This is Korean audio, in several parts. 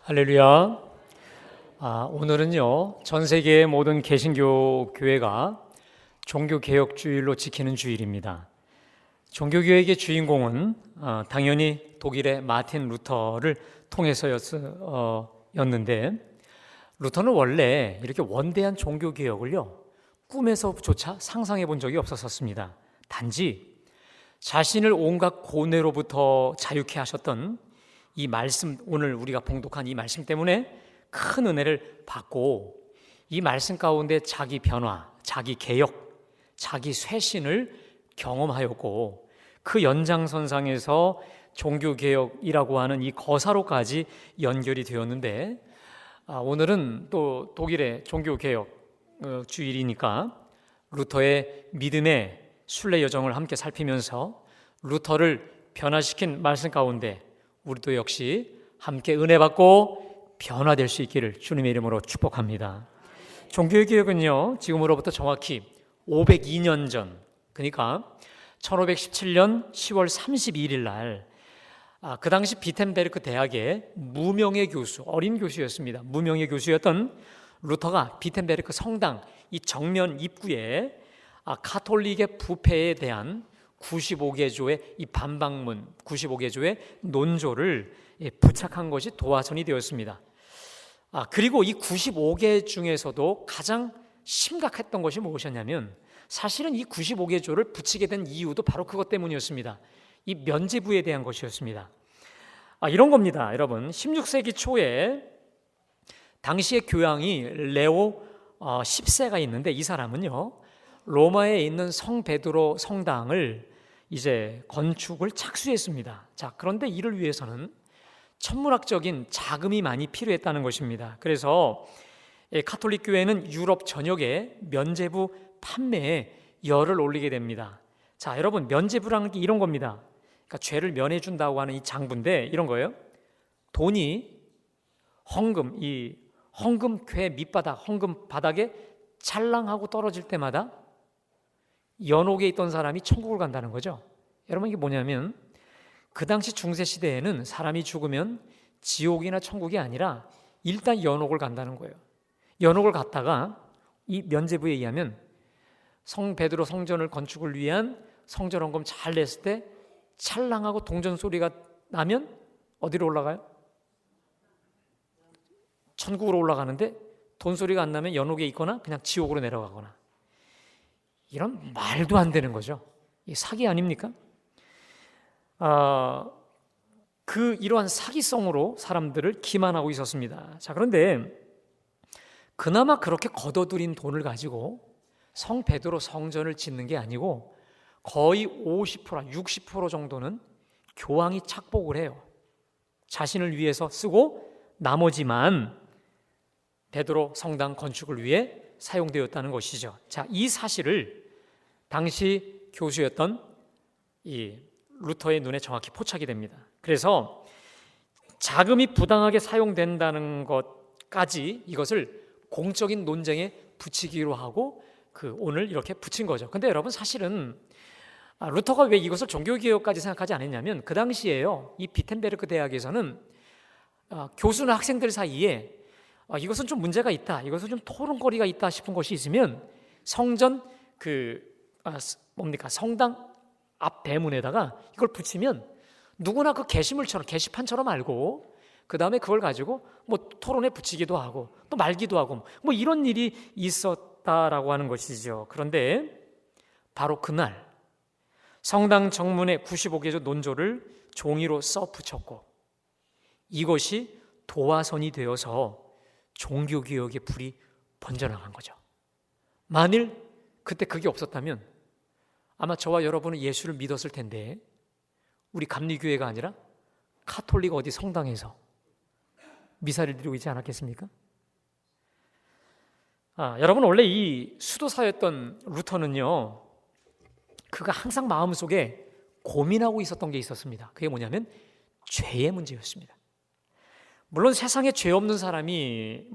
할렐루야. 오늘은요, 전 세계의 모든 개신교 교회가 종교개혁주일로 지키는 주일입니다. 종교개혁의 주인공은 당연히 독일의 마틴 루터를 통해서였는데, 루터는 원래 이렇게 원대한 종교개혁을요, 꿈에서조차 상상해 본 적이 없었습니다. 단지 자신을 온갖 고뇌로부터 자유케 하셨던 이 말씀, 오늘 우리가 봉독한 이 말씀 때문에 큰 은혜를 받고 이 말씀 가운데 자기 변화, 자기 개혁, 자기 쇄신을 경험하였고 그 연장선상에서 종교개혁이라고 하는 이 거사로까지 연결이 되었는데, 오늘은 또 독일의 종교개혁 주일이니까 루터의 믿음의 순례 여정을 함께 살피면서 루터를 변화시킨 말씀 가운데 우리도 역시 함께 은혜 받고 변화될 수 있기를 주님의 이름으로 축복합니다. 종교개혁은요, 지금으로부터 정확히 502년 전, 그러니까 1517년 10월 31일 날, 그 당시 비텐베르크 대학의 무명의 교수, 어린 교수였습니다. 무명의 교수였던 루터가 비텐베르크 성당 이 정면 입구에 가톨릭의 부패에 대한 95개조의 이 반박문, 95개조의 논조를 부착한 것이 도화선이 되었습니다. 그리고 이 95개 중에서도 가장 심각했던 것이 무엇이었냐면, 사실은 이 95개조를 붙이게 된 이유도 바로 그것 때문이었습니다. 이 면죄부에 대한 것이었습니다. 이런 겁니다, 여러분. 16세기 초에 당시의 교황이 레오 10세가 있는데, 이 사람은요, 로마에 있는 성 베드로 성당을 이제 건축을 착수했습니다. 자, 그런데 이를 위해서는 천문학적인 자금이 많이 필요했다는 것입니다. 그래서 가톨릭 교회는 유럽 전역에 면죄부 판매에 열을 올리게 됩니다. 자, 여러분, 면죄부라는 게 이런 겁니다. 그러니까 죄를 면해준다고 하는 이 장부인데 이런 거예요. 돈이 이 헌금궤 밑바닥, 헌금 바닥에 찰랑하고 떨어질 때마다 연옥에 있던 사람이 천국을 간다는 거죠. 여러분, 이게 뭐냐면 그 당시 중세시대에는 사람이 죽으면 지옥이나 천국이 아니라 일단 연옥을 간다는 거예요. 연옥을 갔다가 이 면죄부에 의하면 성 베드로 성전을 건축을 위한 성전 헌금 잘 냈을 때 찰랑하고 동전 소리가 나면 어디로 올라가요? 천국으로 올라가는데 돈 소리가 안 나면 연옥에 있거나 그냥 지옥으로 내려가거나. 이런 말도 안 되는 거죠. 이 사기 아닙니까? 이러한 사기성으로 사람들을 기만하고 있었습니다. 자, 그런데 그나마 그렇게 걷어들인 돈을 가지고 성 베드로 성전을 짓는 게 아니고 거의 50%, 60% 정도는 교황이 착복을 해요. 자신을 위해서 쓰고 나머지만 베드로 성당 건축을 위해 사용되었다는 것이죠. 자, 이 사실을 당시 교수였던 이 루터의 눈에 정확히 포착이 됩니다. 그래서 자금이 부당하게 사용된다는 것까지 이것을 공적인 논쟁에 붙이기로 하고 오늘 이렇게 붙인 거죠. 근데 여러분, 사실은 루터가 왜 이것을 종교개혁까지 생각하지 않았냐면, 그 당시에요, 이 비텐베르크 대학에서는 교수나 학생들 사이에 이것은 좀 문제가 있다, 이것은 좀 토론거리가 있다 싶은 것이 있으면 성전 성당 앞 대문에다가 이걸 붙이면 누구나 그 게시판처럼 알고 그 다음에 그걸 가지고 토론에 붙이기도 하고 또 말기도 하고 이런 일이 있었다라고 하는 것이죠. 그런데 바로 그날 성당 정문에 95개조 논조를 종이로 써 붙였고 이것이 도화선이 되어서 종교개혁의 불이 번져나간 거죠. 만일 그때 그게 없었다면 아마 저와 여러분은 예수를 믿었을 텐데 우리 감리교회가 아니라 가톨릭 어디 성당에서 미사를 드리고 있지 않았겠습니까? 여러분, 원래 이 수도사였던 루터는요, 그가 항상 마음속에 고민하고 있었던 게 있었습니다. 그게 뭐냐면 죄의 문제였습니다. 물론 세상에 죄 없는 사람이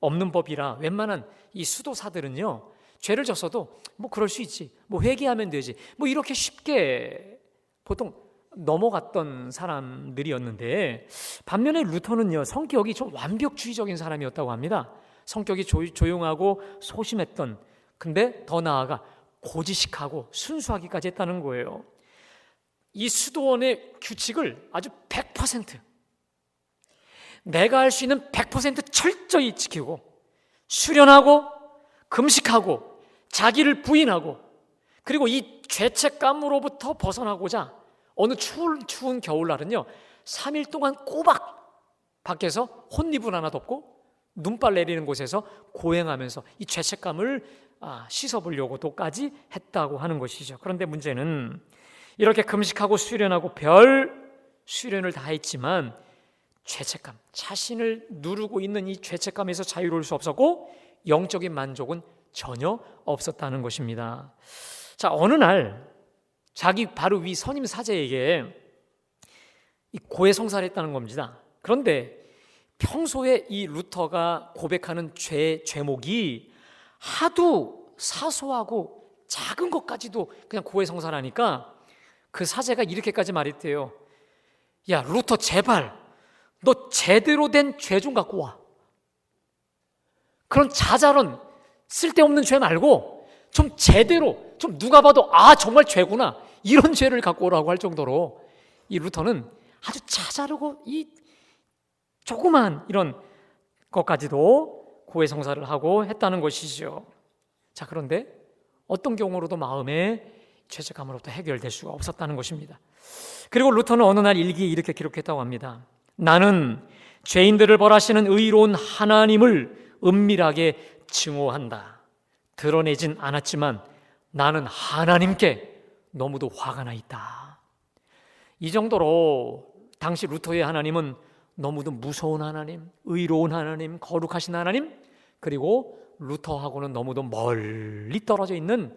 없는 법이라 웬만한 이 수도사들은요, 죄를 졌어도 그럴 수 있지, 회개하면 되지, 이렇게 쉽게 보통 넘어갔던 사람들이었는데, 반면에 루터는요, 성격이 좀 완벽주의적인 사람이었다고 합니다. 성격이 조용하고 소심했던, 근데 더 나아가 고지식하고 순수하기까지 했다는 거예요. 이 수도원의 규칙을 아주 100% 내가 할 수 있는 100% 철저히 지키고, 수련하고 금식하고 자기를 부인하고, 그리고 이 죄책감으로부터 벗어나고자 어느 추운 겨울날은요 3일 동안 꼬박 밖에서 혼이불 하나 덮고 눈발 내리는 곳에서 고행하면서 이 죄책감을 씻어보려고도까지 했다고 하는 것이죠. 그런데 문제는 이렇게 금식하고 수련하고 별 수련을 다 했지만 죄책감, 자신을 누르고 있는 이 죄책감에서 자유로울 수 없었고 영적인 만족은 전혀 없었다는 것입니다. 자, 어느 날 자기 바로 위 선임 사제에게 이 고해성사를 했다는 겁니다. 그런데 평소에 이 루터가 고백하는 죄목이 하도 사소하고 작은 것까지도 그냥 고해성사라니까 그 사제가 이렇게까지 말했대요. 야, 루터 제발 너 제대로 된 죄 좀 갖고 와. 그런 자잘한 쓸데없는 죄 말고 좀 제대로, 좀 누가 봐도 정말 죄구나, 이런 죄를 갖고 오라고 할 정도로 이 루터는 아주 자잘하고 이 조그만 이런 것까지도 고해성사를 하고 했다는 것이죠. 자, 그런데 어떤 경우로도 마음의 죄책감으로부터 해결될 수가 없었다는 것입니다. 그리고 루터는 어느 날 일기에 이렇게 기록했다고 합니다. 나는 죄인들을 벌하시는 의로운 하나님을 은밀하게 증오한다. 드러내진 않았지만 나는 하나님께 너무도 화가 나 있다. 이 정도로 당시 루터의 하나님은 너무도 무서운 하나님, 의로운 하나님, 거룩하신 하나님, 그리고 루터하고는 너무도 멀리 떨어져 있는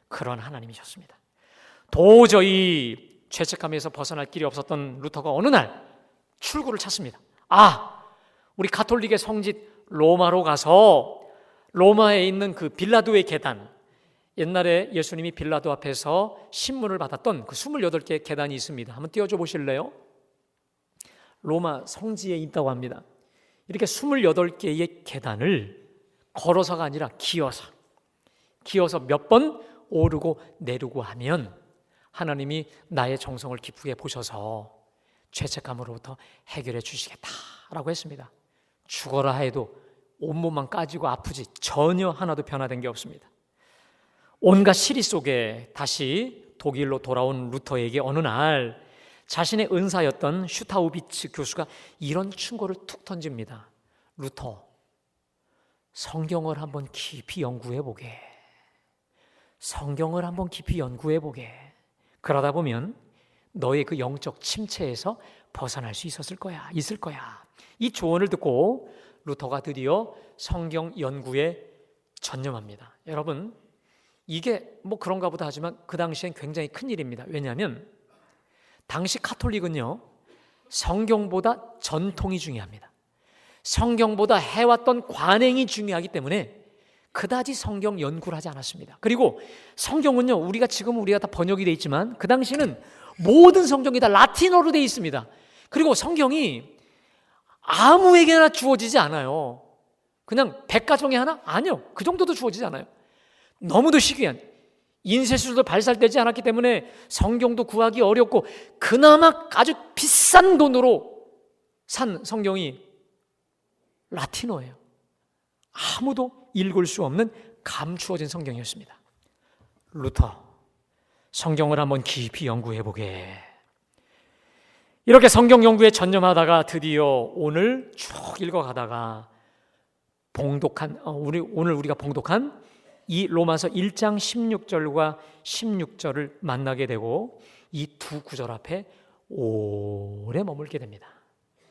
그런 하나님이셨습니다. 도저히 죄책감에서 벗어날 길이 없었던 루터가 어느 날 출구를 찾습니다. 우리 가톨릭의 성지 로마로 가서 로마에 있는 그 빌라도의 계단, 옛날에 예수님이 빌라도 앞에서 신문을 받았던 그 28개의 계단이 있습니다. 한번 띄워줘 보실래요? 로마 성지에 있다고 합니다. 이렇게 28개의 계단을 걸어서가 아니라 기어서 몇 번 오르고 내리고 하면 하나님이 나의 정성을 기쁘게 보셔서 죄책감으로부터 해결해 주시겠다라고 했습니다. 죽어라 해도 온몸만 까지고 아프지 전혀 하나도 변화된 게 없습니다. 온갖 시리 속에 다시 독일로 돌아온 루터에게 어느 날 자신의 은사였던 슈타우비츠 교수가 이런 충고를 툭 던집니다. 루터, 성경을 한번 깊이 연구해 보게. 성경을 한번 깊이 연구해 보게. 그러다 보면 너의 그 영적 침체에서 벗어날 수 있을 거야. 이 조언을 듣고 루터가 드디어 성경 연구에 전념합니다. 여러분, 이게 뭐 그런가 보다 하지만 그 당시엔 굉장히 큰 일입니다. 왜냐하면 당시 가톨릭은요, 성경보다 전통이 중요합니다. 성경보다 해왔던 관행이 중요하기 때문에 그다지 성경 연구를 하지 않았습니다. 그리고 성경은요, 우리가 다 번역이 돼 있지만 그 당시는 모든 성경이 다 라틴어로 돼 있습니다. 그리고 성경이 아무에게나 주어지지 않아요. 그냥 100가정에 하나? 아니요. 그 정도도 주어지지 않아요. 너무도 희귀한, 인쇄술도 발달되지 않았기 때문에 성경도 구하기 어렵고 그나마 아주 비싼 돈으로 산 성경이 라틴어예요. 아무도 읽을 수 없는 감추어진 성경이었습니다. 루터, 성경을 한번 깊이 연구해보게. 이렇게 성경 연구에 전념하다가 드디어 오늘 쭉 읽어가다가 오늘 우리가 봉독한 이 로마서 1장 16절과 16절을 만나게 되고 이 두 구절 앞에 오래 머물게 됩니다.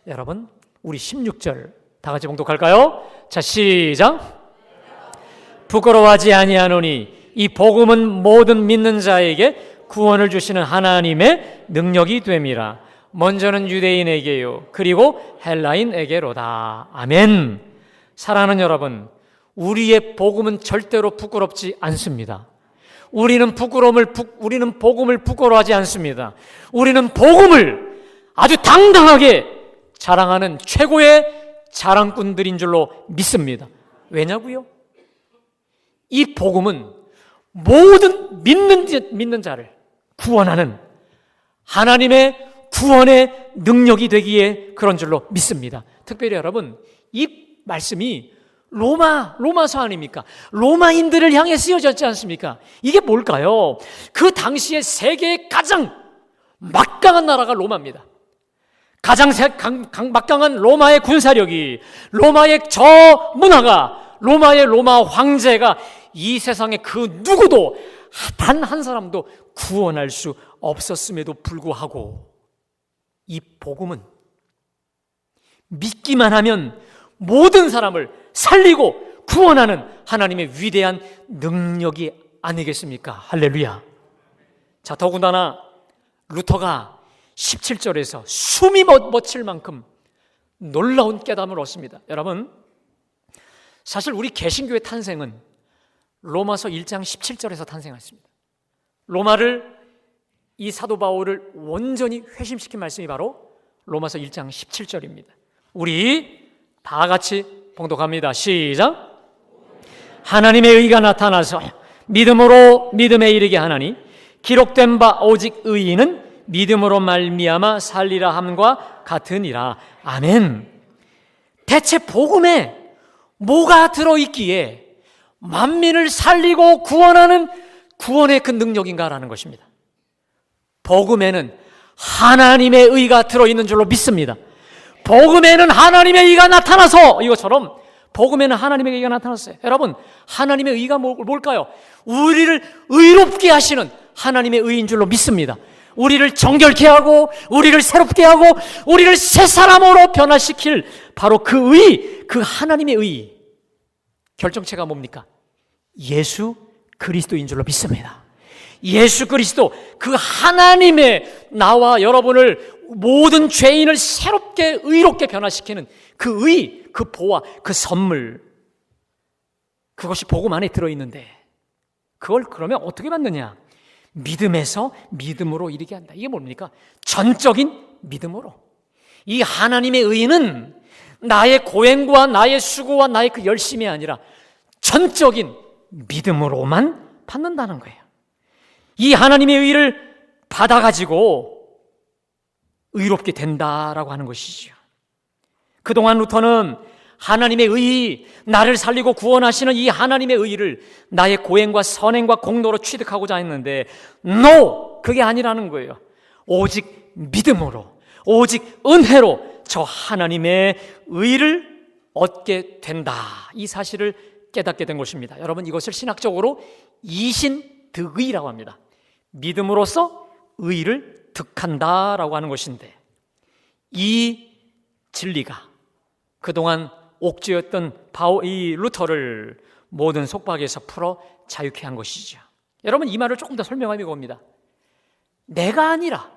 여러분, 우리 16절 다 같이 봉독할까요? 자, 시작. 부끄러워하지 아니하노니 이 복음은 모든 믿는 자에게 구원을 주시는 하나님의 능력이 됨이라. 먼저는 유대인에게요, 그리고 헬라인에게로다. 아멘. 사랑하는 여러분, 우리의 복음은 절대로 부끄럽지 않습니다. 우리는 복음을 부끄러워하지 않습니다. 우리는 복음을 아주 당당하게 자랑하는 최고의 자랑꾼들인 줄로 믿습니다. 왜냐고요? 이 복음은 모든 믿는 자를 구원하는 하나님의 구원의 능력이 되기에 그런 줄로 믿습니다. 특별히 여러분, 이 말씀이 로마서 아닙니까? 로마인들을 향해 쓰여졌지 않습니까? 이게 뭘까요? 그 당시에 세계의 가장 막강한 나라가 로마입니다. 가장 막강한 로마의 군사력이, 로마의 저 문화가, 로마 황제가 이 세상에 그 누구도 단 한 사람도 구원할 수 없었음에도 불구하고 이 복음은 믿기만 하면 모든 사람을 살리고 구원하는 하나님의 위대한 능력이 아니겠습니까? 할렐루야. 자, 더군다나 루터가 17절에서 숨이 멎을 만큼 놀라운 깨달음을 얻습니다. 여러분, 사실 우리 개신교의 탄생은 로마서 1장 17절에서 탄생했습니다. 로마를, 이 사도 바울을 온전히 회심시킨 말씀이 바로 로마서 1장 17절입니다. 우리 다 같이 봉독합니다. 시작. 하나님의 의가 나타나서 믿음으로 믿음에 이르게 하나니 기록된 바 오직 의인은 믿음으로 말미암아 살리라 함과 같으니라. 아멘. 대체 복음에 뭐가 들어있기에 만민을 살리고 구원하는 구원의 그 능력인가라는 것입니다. 복음에는 하나님의 의가 들어있는 줄로 믿습니다. 복음에는 하나님의 의가 나타나서, 이것처럼 복음에는 하나님의 의가 나타났어요. 여러분, 하나님의 의가 뭘까요? 우리를 의롭게 하시는 하나님의 의인 줄로 믿습니다. 우리를 정결케 하고 우리를 새롭게 하고 우리를 새 사람으로 변화시킬 바로 그 의, 그 하나님의 의, 결정체가 뭡니까? 예수 그리스도인 줄로 믿습니다. 예수 그리스도, 그 하나님의 나와 여러분을, 모든 죄인을 새롭게 의롭게 변화시키는 그 의, 그 보화, 그 선물, 그것이 복음 안에 들어있는데 그걸 그러면 어떻게 받느냐? 믿음에서 믿음으로 이르게 한다. 이게 뭡니까? 전적인 믿음으로. 이 하나님의 의는 나의 고행과 나의 수고와 나의 그 열심이 아니라 전적인 믿음으로만 받는다는 거예요. 이 하나님의 의를 받아가지고 의롭게 된다라고 하는 것이죠. 그동안 루터는 하나님의 의, 나를 살리고 구원하시는 이 하나님의 의를 나의 고행과 선행과 공로로 취득하고자 했는데 NO! 그게 아니라는 거예요. 오직 믿음으로, 오직 은혜로 저 하나님의 의를 얻게 된다, 이 사실을 깨닫게 된 것입니다. 여러분, 이것을 신학적으로 이신득의라고 합니다. 믿음으로써 의를 득한다라고 하는 것인데, 이 진리가 그동안 옥죄였던 이 루터를 모든 속박에서 풀어 자유케 한 것이죠. 여러분, 이 말을 조금 더 설명하면 이겁니다. 내가 아니라,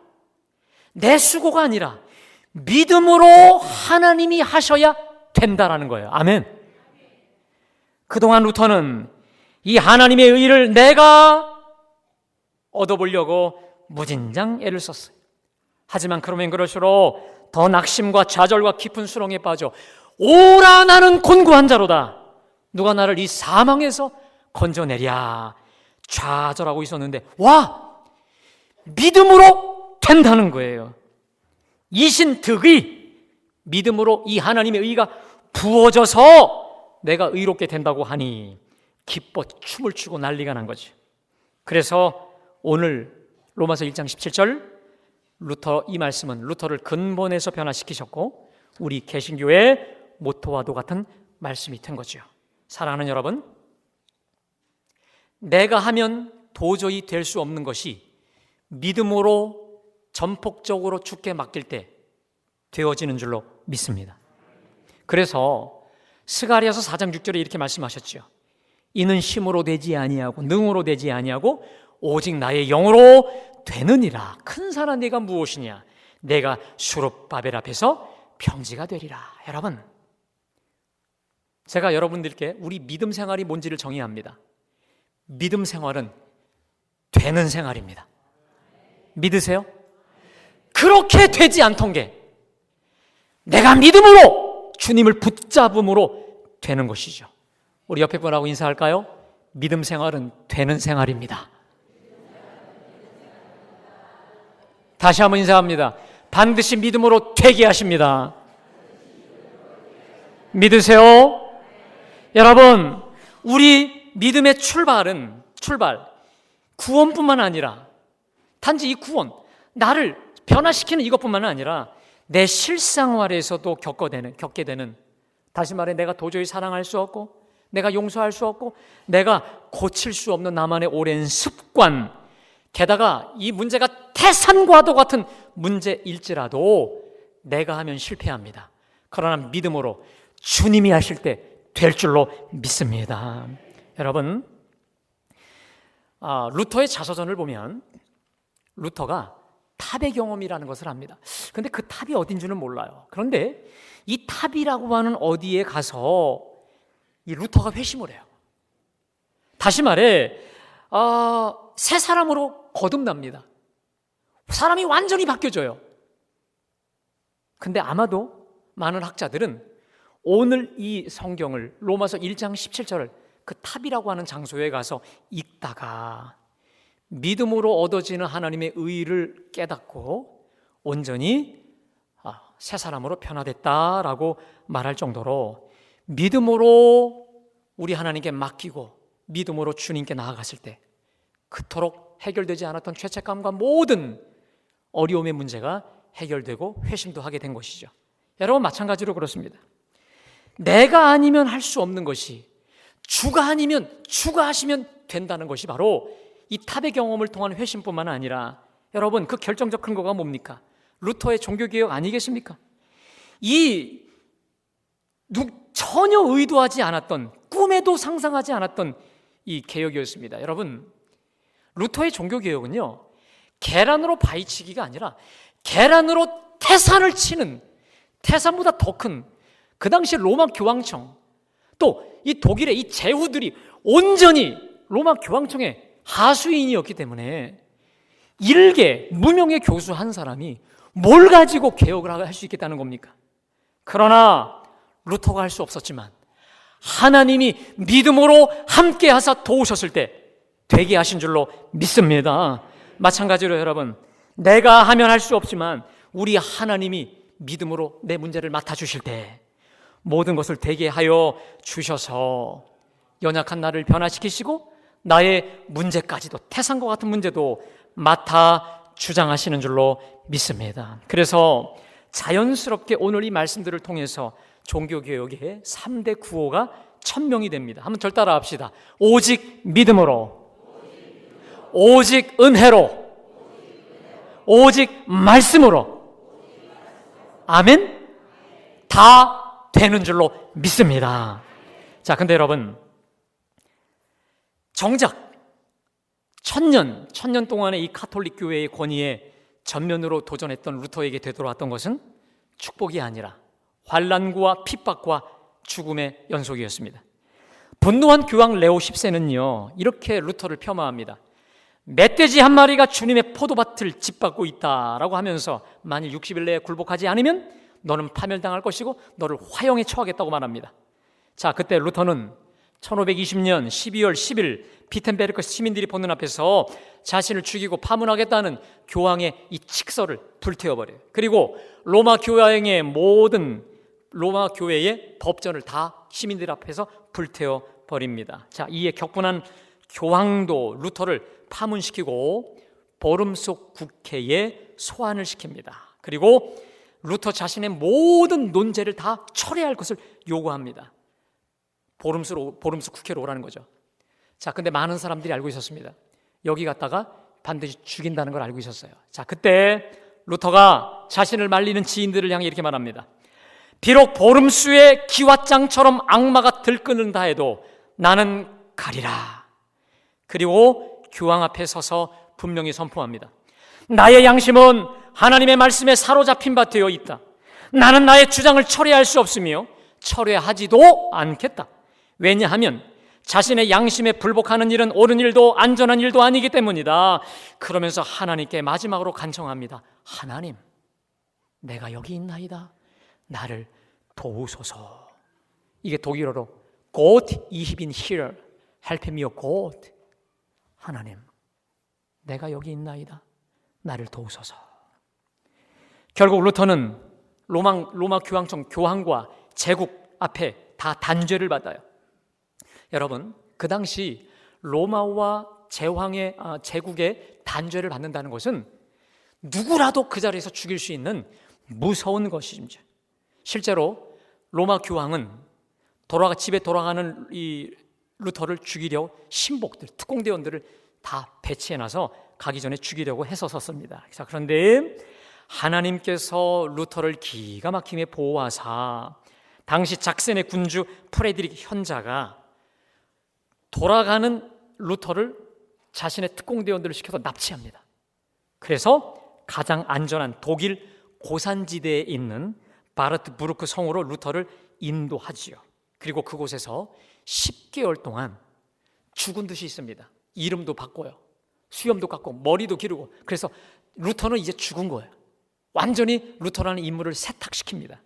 내 수고가 아니라 믿음으로 하나님이 하셔야 된다라는 거예요. 아멘. 그동안 루터는 이 하나님의 의를 내가 얻어보려고 무진장 애를 썼어요. 하지만 그러면 그럴수록 더 낙심과 좌절과 깊은 수렁에 빠져 오라 나는 곤고한 자로다, 누가 나를 이 사망에서 건져내랴 좌절하고 있었는데, 와, 믿음으로 된다는 거예요. 이신득의, 믿음으로 이 하나님의 의가 부어져서 내가 의롭게 된다고 하니 기뻐 춤을 추고 난리가 난 거죠. 그래서 오늘 로마서 1장 17절 루터, 이 말씀은 루터를 근본에서 변화시키셨고 우리 개신교의 모토와도 같은 말씀이 된 거죠. 사랑하는 여러분, 내가 하면 도저히 될 수 없는 것이 믿음으로 전폭적으로 주께 맡길 때 되어지는 줄로 믿습니다. 그래서 스가랴서 4장 6절에 이렇게 말씀하셨죠. 이는 힘으로 되지 아니하고 능으로 되지 아니하고 오직 나의 영으로 되느니라. 큰 산아 네가 무엇이냐? 내가 수룹바벨 앞에서 평지가 되리라. 여러분, 제가 여러분들께 우리 믿음 생활이 뭔지를 정의합니다. 믿음 생활은 되는 생활입니다. 믿으세요? 그렇게 되지 않던 게 내가 믿음으로 주님을 붙잡음으로 되는 것이죠. 우리 옆에 분하고 인사할까요? 믿음 생활은 되는 생활입니다. 다시 한번 인사합니다. 반드시 믿음으로 되게 하십니다. 믿으세요? 여러분, 우리 믿음의 출발, 구원뿐만 아니라 단지 이 구원, 나를 변화시키는 이것뿐만 아니라 내 실생활에서도 겪게 되는, 다시 말해 내가 도저히 사랑할 수 없고 내가 용서할 수 없고 내가 고칠 수 없는 나만의 오랜 습관, 게다가 이 문제가 태산과도 같은 문제일지라도 내가 하면 실패합니다. 그러나 믿음으로 주님이 하실 때 될 줄로 믿습니다. 여러분, 루터의 자서전을 보면 루터가 탑의 경험이라는 것을 합니다. 그런데 그 탑이 어딘지는 몰라요. 그런데 이 탑이라고 하는 어디에 가서 이 루터가 회심을 해요. 다시 말해 새 사람으로 거듭납니다. 사람이 완전히 바뀌어져요. 근데 아마도 많은 학자들은 오늘 이 성경을 로마서 1장 17절을 그 탑이라고 하는 장소에 가서 읽다가 믿음으로 얻어지는 하나님의 의를 깨닫고 온전히 새 사람으로 변화됐다라고 말할 정도로 믿음으로 우리 하나님께 맡기고 믿음으로 주님께 나아갔을 때 그토록 해결되지 않았던 죄책감과 모든 어려움의 문제가 해결되고 회심도 하게 된 것이죠. 여러분, 마찬가지로 그렇습니다. 내가 아니면 할 수 없는 것이 주가 아니면 주가 하시면 된다는 것이 바로 이 탑의 경험을 통한 회심뿐만 아니라 여러분, 그 결정적 근거가 뭡니까? 루터의 종교개혁 아니겠습니까? 전혀 의도하지 않았던, 꿈에도 상상하지 않았던 이 개혁이었습니다. 여러분, 루터의 종교개혁은요, 계란으로 바위치기가 아니라 계란으로 태산을 치는, 태산보다 더 큰 그 당시 로마 교황청, 또 이 독일의 이 제후들이 온전히 로마 교황청의 하수인이었기 때문에 일개 무명의 교수 한 사람이 뭘 가지고 개혁을 할 수 있겠다는 겁니까? 그러나 루터가 할 수 없었지만 하나님이 믿음으로 함께 하사 도우셨을 때 되게 하신 줄로 믿습니다. 마찬가지로 여러분, 내가 하면 할 수 없지만 우리 하나님이 믿음으로 내 문제를 맡아주실 때 모든 것을 되게 하여 주셔서 연약한 나를 변화시키시고 나의 문제까지도, 태산과 같은 문제도 맡아 주장하시는 줄로 믿습니다. 그래서 자연스럽게 오늘 이 말씀들을 통해서 종교개혁의 3대 구호가 천명이 됩니다. 한번 절 따라 합시다. 오직 믿음으로, 오직 은혜로, 오직 말씀으로. 아멘? 다 되는 줄로 믿습니다. 자, 근데 여러분, 정작 천년 동안의 이 가톨릭 교회의 권위에 전면으로 도전했던 루터에게 되돌아왔던 것은 축복이 아니라 환난과 핍박과 죽음의 연속이었습니다. 분노한 교황 레오 10세는요, 이렇게 루터를 폄하합니다. 멧돼지 한 마리가 주님의 포도밭을 짓밟고 있다라고 하면서 만일 60일 내에 굴복하지 않으면 너는 파멸당할 것이고 너를 화형에 처하겠다고 말합니다. 자, 그때 루터는 1520년 12월 10일 비텐베르크 시민들이 보는 앞에서 자신을 죽이고 파문하겠다는 교황의 이 칙서를 불태워버려요. 그리고 로마 교회의 법전을 다 시민들 앞에서 불태워버립니다. 자, 이에 격분한 교황도 루터를 파문시키고 보름 속 국회에 소환을 시킵니다. 그리고 루터 자신의 모든 논제를 다 철회할 것을 요구합니다. 보름수 국회로 오라는 거죠. 자, 근데 많은 사람들이 알고 있었습니다. 여기 갔다가 반드시 죽인다는 걸 알고 있었어요. 자, 그때 루터가 자신을 말리는 지인들을 향해 이렇게 말합니다. 비록 보름수의 기왓장처럼 악마가 들끓는다 해도 나는 가리라. 그리고 교황 앞에 서서 분명히 선포합니다. 나의 양심은 하나님의 말씀에 사로잡힌 바 되어 있다. 나는 나의 주장을 철회할 수 없으며 철회하지도 않겠다. 왜냐하면 자신의 양심에 불복하는 일은 옳은 일도 안전한 일도 아니기 때문이다. 그러면서 하나님께 마지막으로 간청합니다. 하나님, 내가 여기 있나이다. 나를 도우소서. 이게 독일어로 Gott, ich bin hier. Help me, Gott. 하나님, 내가 여기 있나이다. 나를 도우소서. 결국 루터는 로마 교황청 교황과 제국 앞에 다 단죄를 받아요. 여러분, 그 당시 로마와 제국의 단죄를 받는다는 것은 누구라도 그 자리에서 죽일 수 있는 무서운 것입니다. 실제로 로마 교황은 집에 돌아가는 이 루터를 죽이려 신복들, 특공대원들을 다 배치해놔서 가기 전에 죽이려고 했었습니다. 자, 그런데 하나님께서 루터를 기가 막히게 보호하사 당시 작센의 군주 프레드릭 현자가 돌아가는 루터를 자신의 특공대원들을 시켜서 납치합니다. 그래서 가장 안전한 독일 고산지대에 있는 바르트부르크 성으로 루터를 인도하지요. 그리고 그곳에서 10개월 동안 죽은 듯이 있습니다. 이름도 바꿔요. 수염도 깎고 머리도 기르고. 그래서 루터는 이제 죽은 거예요. 완전히 루터라는 인물을 세탁시킵니다.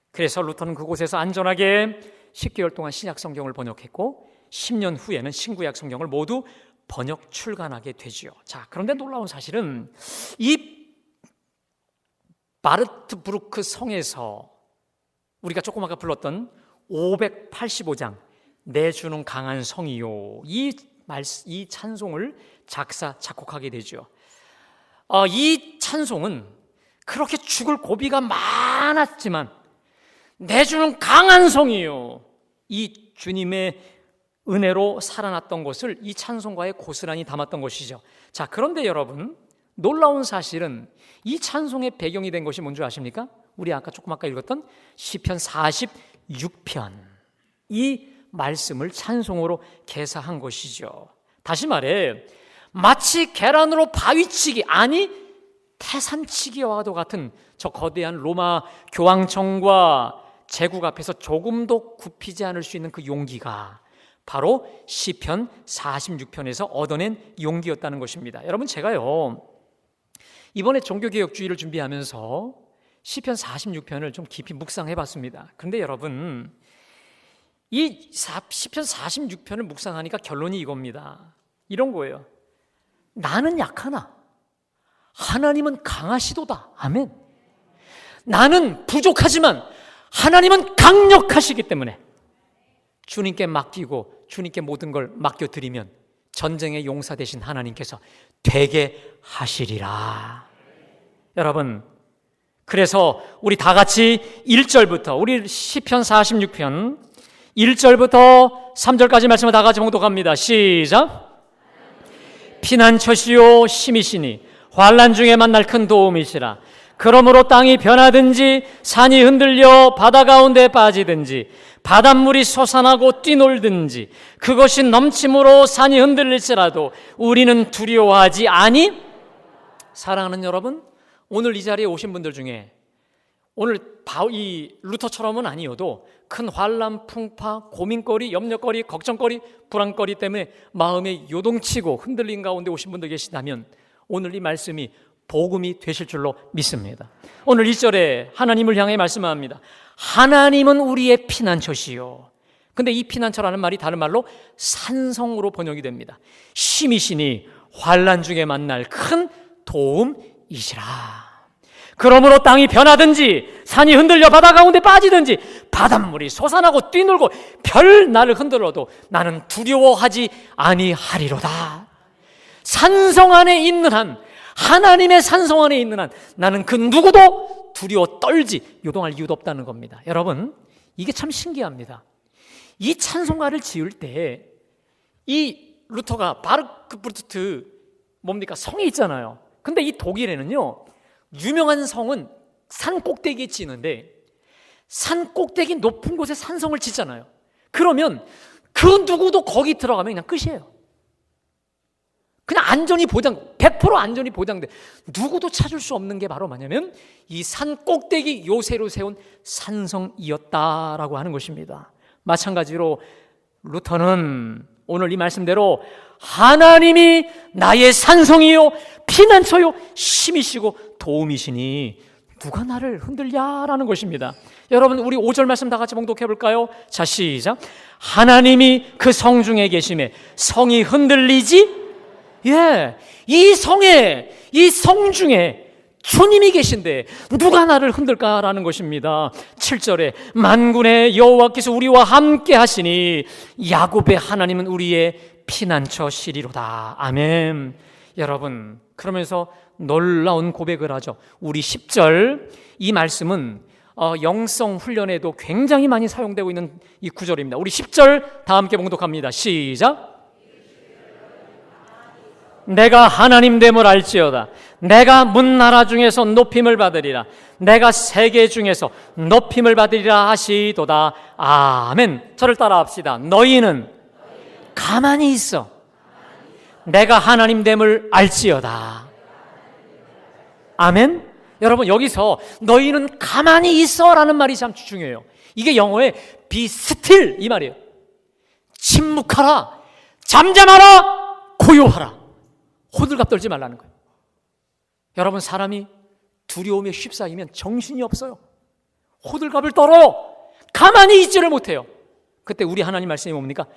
그래서 루터는 그곳에서 안전하게 10개월 동안 신약 성경을 번역했고 10년 후에는 신구약 성경을 모두 번역 출간하게 되지요. 자, 그런데 놀라운 사실은 이 바르트부르크 성에서 우리가 조금 아까 불렀던 585장 내 주는 강한 성이요, 이 찬송을 작곡하게 되죠. 이 찬송은 그렇게 죽을 고비가 많았지만 내 주는 강한 성이요, 이 주님의 은혜로 살아났던 것을 이 찬송가에 고스란히 담았던 것이죠. 자, 그런데 여러분, 놀라운 사실은 이 찬송의 배경이 된 것이 뭔지 아십니까? 우리 조금 아까 읽었던 시편 46편, 이 말씀을 찬송으로 개사한 것이죠. 다시 말해 마치 계란으로 바위치기, 아니 태산치기와도 같은 저 거대한 로마 교황청과 제국 앞에서 조금도 굽히지 않을 수 있는 그 용기가 바로 시편 46편에서 얻어낸 용기였다는 것입니다. 여러분, 제가요 이번에 종교개혁주의를 준비하면서 시편 46편을 좀 깊이 묵상해봤습니다. 그런데 여러분, 이 시편 46편을 묵상하니까 결론이 이겁니다. 이런 거예요. 나는 약하나 하나님은 강하시도다. 아멘. 나는 부족하지만 하나님은 강력하시기 때문에 주님께 맡기고 주님께 모든 걸 맡겨드리면 전쟁의 용사 되신 하나님께서 되게 하시리라. 여러분, 그래서 우리 다 같이 1절부터, 우리 시편 46편 1절부터 3절까지 말씀을 다 같이 봉독합니다. 시작. 피난처시요 힘이시니 환난 중에 만날 큰 도움이시라. 그러므로 땅이 변하든지 산이 흔들려 바다 가운데 빠지든지 바닷물이 솟아나고 뛰놀든지 그것이 넘침으로 산이 흔들릴지라도 우리는 두려워하지 아니. 사랑하는 여러분, 오늘 이 자리에 오신 분들 중에 오늘 이 루터처럼은 아니어도 큰 환난, 풍파, 고민거리, 염려거리, 걱정거리, 불안거리 때문에 마음에 요동치고 흔들린 가운데 오신 분들 계시다면 오늘 이 말씀이 복음이 되실 줄로 믿습니다. 오늘 1절에 하나님을 향해 말씀합니다. 하나님은 우리의 피난처시요. 근데 이 피난처라는 말이 다른 말로 산성으로 번역이 됩니다. 힘이시니 환난 중에 만날 큰 도움이시라. 그러므로 땅이 변하든지 산이 흔들려 바다 가운데 빠지든지 바닷물이 솟아나고 뛰놀고 별 나를 흔들어도 나는 두려워하지 아니하리로다. 산성 안에 있는 한, 하나님의 산성 안에 있는 한 나는 그 누구도 두려워 떨지 요동할 이유도 없다는 겁니다. 여러분, 이게 참 신기합니다. 이 찬송가를 지을 때 이 루터가 바르크부르트 뭡니까? 성이 있잖아요. 근데 이 독일에는요 유명한 성은 산 꼭대기에 지는데 산 꼭대기 높은 곳에 산성을 짓잖아요. 그러면 그 누구도 거기 들어가면 그냥 끝이에요. 그냥 안전이 100% 안전이 보장돼. 누구도 찾을 수 없는 게 바로 뭐냐면 이 산 꼭대기 요새로 세운 산성이었다라고 하는 것입니다. 마찬가지로 루터는 오늘 이 말씀대로 하나님이 나의 산성이요 피난처요 힘이시고 도움이시니 누가 나를 흔들랴라는 것입니다. 여러분, 우리 5절 말씀 다 같이 봉독해 볼까요? 자, 시작. 하나님이 그 성 중에 계심에 성이 흔들리지? 예, 이 성 중에 주님이 계신데 누가 나를 흔들까라는 것입니다. 7절에 만군의 여호와께서 우리와 함께 하시니 야곱의 하나님은 우리의 피난처시리로다. 아멘. 여러분, 그러면서 놀라운 고백을 하죠. 우리 10절, 이 말씀은 영성 훈련에도 굉장히 많이 사용되고 있는 이 구절입니다. 우리 10절 다 함께 봉독합니다. 시작. 내가 하나님됨을 알지어다. 내가 문나라 중에서 높임을 받으리라. 내가 세계 중에서 높임을 받으리라 하시도다. 아멘. 저를 따라합시다. 너희는 가만히 있어. 내가 하나님됨을 알지어다. 아멘. 여러분, 여기서 너희는 가만히 있어라는 말이 참 중요해요. 이게 영어의 be still 이 말이에요. 침묵하라, 잠잠하라, 고요하라. 호들갑 떨지 말라는 거예요. 여러분, 사람이 두려움에 휩싸이면 정신이 없어요. 호들갑을 떨어요. 가만히 있지를 못해요. 그때 우리 하나님 말씀이 뭡니까?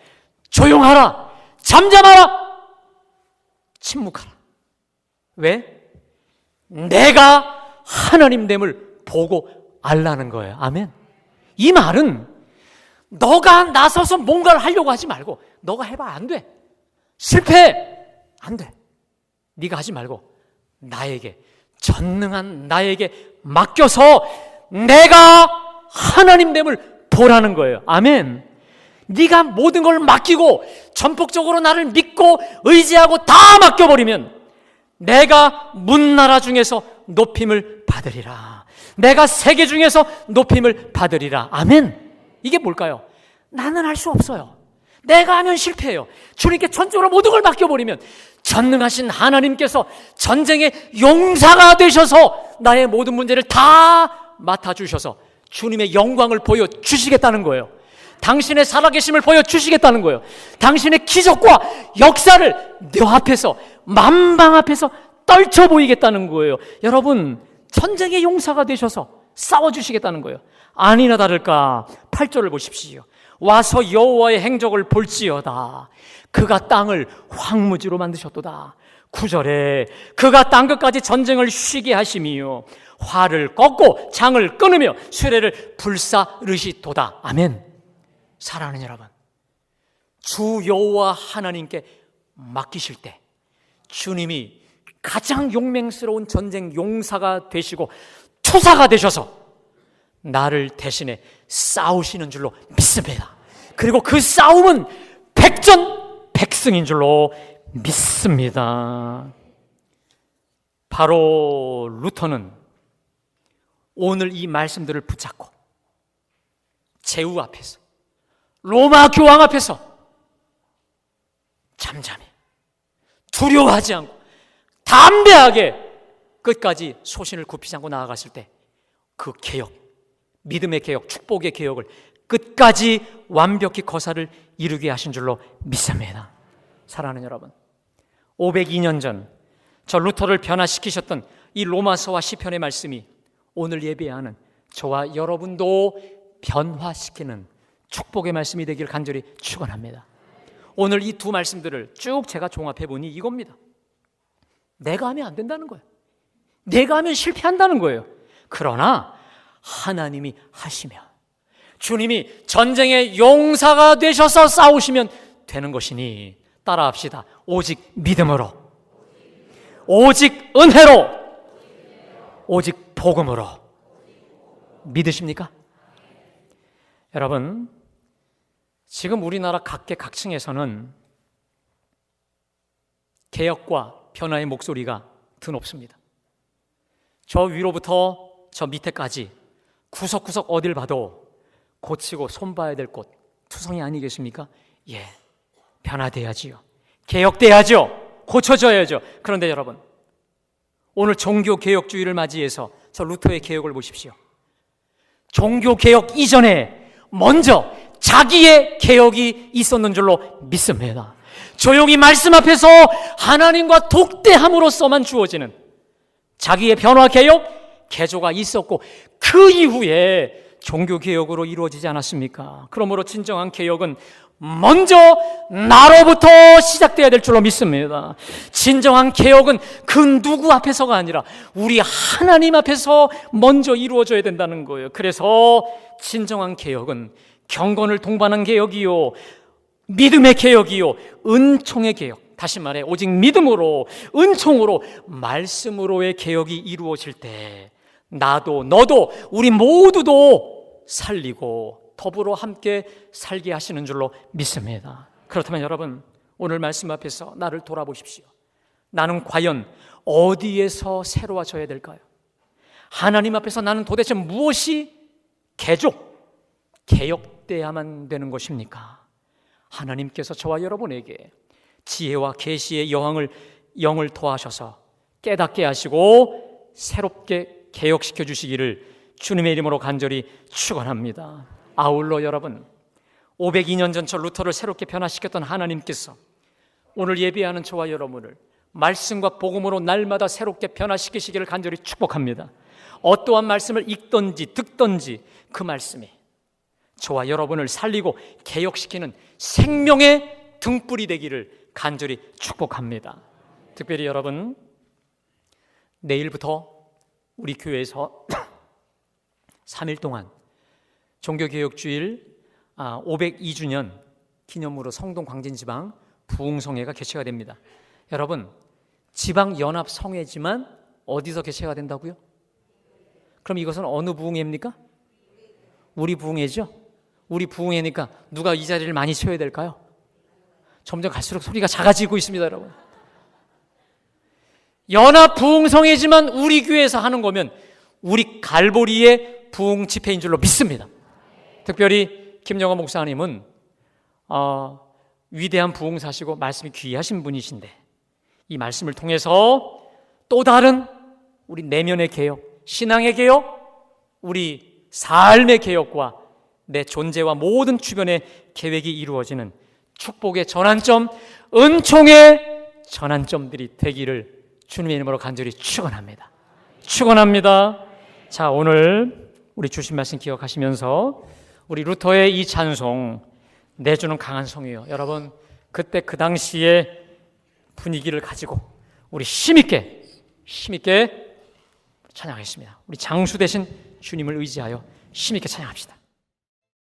조용하라, 잠잠하라, 침묵하라. 왜? 내가 하나님됨을 보고 알라는 거예요. 아멘. 이 말은 너가 나서서 뭔가를 하려고 하지 말고, 너가 해봐 안 돼. 실패해. 안 돼. 네가 하지 말고 나에게, 전능한 나에게 맡겨서 내가 하나님됨을 보라는 거예요. 아멘. 네가 모든 걸 맡기고 전폭적으로 나를 믿고 의지하고 다 맡겨버리면 내가 문나라 중에서 높임을 받으리라. 내가 세계 중에서 높임을 받으리라. 아멘. 이게 뭘까요? 나는 할 수 없어요. 내가 하면 실패해요. 주님께 전적으로 모든 걸 맡겨버리면 전능하신 하나님께서 전쟁의 용사가 되셔서 나의 모든 문제를 다 맡아주셔서 주님의 영광을 보여주시겠다는 거예요. 당신의 살아계심을 보여주시겠다는 거예요. 당신의 기적과 역사를 내 앞에서, 만방 앞에서 떨쳐 보이겠다는 거예요. 여러분, 전쟁의 용사가 되셔서 싸워주시겠다는 거예요. 아니나 다를까 8절을 보십시오. 와서 여호와의 행적을 볼지어다. 그가 땅을 황무지로 만드셨도다. 9절에 그가 땅끝까지 전쟁을 쉬게 하심이요 활을 꺾고 장을 끊으며 수레를 불사르시도다. 아멘. 사랑하는 여러분, 주 여호와 하나님께 맡기실 때 주님이 가장 용맹스러운 전쟁 용사가 되시고 투사가 되셔서 나를 대신해 싸우시는 줄로 믿습니다. 그리고 그 싸움은 백전백승인 줄로 믿습니다. 바로 루터는 오늘 이 말씀들을 붙잡고 제후 앞에서, 로마 교황 앞에서 잠잠히, 두려워하지 않고 담대하게 끝까지 소신을 굽히지 않고 나아갔을 때 그 개혁, 믿음의 개혁, 축복의 개혁을 끝까지 완벽히 거사를 이루게 하신 줄로 믿습니다. 사랑하는 여러분, 502년 전 저 루터를 변화시키셨던 이 로마서와 시편의 말씀이 오늘 예배하는 저와 여러분도 변화시키는 축복의 말씀이 되길 간절히 축원합니다. 오늘 이 두 말씀들을 쭉 제가 종합해 보니 이겁니다. 내가 하면 안 된다는 거예요. 내가 하면 실패한다는 거예요. 그러나 하나님이 하시면, 주님이 전쟁의 용사가 되셔서 싸우시면 되는 것이니 따라합시다. 오직 믿음으로, 오직 은혜로, 오직 복음으로. 믿으십니까? 여러분, 지금 우리나라 각계각층에서는 개혁과 변화의 목소리가 드높습니다. 저 위로부터 저 밑에까지 구석구석 어딜 봐도 고치고 손봐야 될 곳 투성이 아니겠습니까? 예, 변화돼야지요. 개혁돼야죠. 고쳐져야죠. 그런데 여러분, 오늘 종교개혁주의를 맞이해서 저 루터의 개혁을 보십시오. 종교개혁 이전에 먼저 자기의 개혁이 있었는 줄로 믿습니다. 조용히 말씀 앞에서 하나님과 독대함으로써만 주어지는 자기의 변화 개혁, 개조가 있었고 그 이후에 종교 개혁으로 이루어지지 않았습니까? 그러므로 진정한 개혁은 먼저 나로부터 시작돼야 될 줄로 믿습니다. 진정한 개혁은 그 누구 앞에서가 아니라 우리 하나님 앞에서 먼저 이루어져야 된다는 거예요. 그래서 진정한 개혁은 경건을 동반한 개혁이요, 믿음의 개혁이요, 은총의 개혁, 다시 말해 오직 믿음으로, 은총으로, 말씀으로의 개혁이 이루어질 때 나도 너도 우리 모두도 살리고 더불어 함께 살게 하시는 줄로 믿습니다. 그렇다면 여러분, 오늘 말씀 앞에서 나를 돌아보십시오. 나는 과연 어디에서 새로워져야 될까요? 하나님 앞에서 나는 도대체 무엇이 개혁돼야만 되는 것입니까? 하나님께서 저와 여러분에게 지혜와 계시의 영을 더하셔서 깨닫게 하시고 새롭게 개혁시켜 주시기를 주님의 이름으로 간절히 축원합니다. 아울러 여러분, 502년 전처 루터를 새롭게 변화시켰던 하나님께서 오늘 예배하는 저와 여러분을 말씀과 복음으로 날마다 새롭게 변화시키시기를 간절히 축복합니다. 어떠한 말씀을 읽든지 듣든지 그 말씀이 저와 여러분을 살리고 개혁시키는 생명의 등불이 되기를 간절히 축복합니다. 특별히 여러분, 내일부터 우리 교회에서 3일 동안 종교개혁주일 502주년 기념으로 성동 광진지방 부흥성회가 개최가 됩니다. 여러분, 지방연합성회지만 어디서 개최가 된다고요? 그럼 이것은 어느 부흥회입니까? 우리 부흥회죠? 우리 부흥회니까 누가 이 자리를 많이 채워야 될까요? 점점 갈수록 소리가 작아지고 있습니다, 여러분. 연합 부흥성회지만 우리 교회에서 하는 거면 우리 갈보리의 부흥 집회인 줄로 믿습니다. 특별히 김영호 목사님은 위대한 부흥사시고 말씀이 귀하신 분이신데 이 말씀을 통해서 또 다른 우리 내면의 개혁, 신앙의 개혁, 우리 삶의 개혁과 내 존재와 모든 주변의 계획이 이루어지는 축복의 전환점, 은총의 전환점들이 되기를 주님의 이름으로 간절히 축원합니다. 축원합니다. 자, 오늘 우리 주신 말씀 기억하시면서 우리 루터의 이 찬송, 내주는 강한 성이요, 여러분 그때 그 당시의 분위기를 가지고 우리 힘있게 찬양하겠습니다. 우리 장수 되신 주님을 의지하여 힘있게 찬양합시다.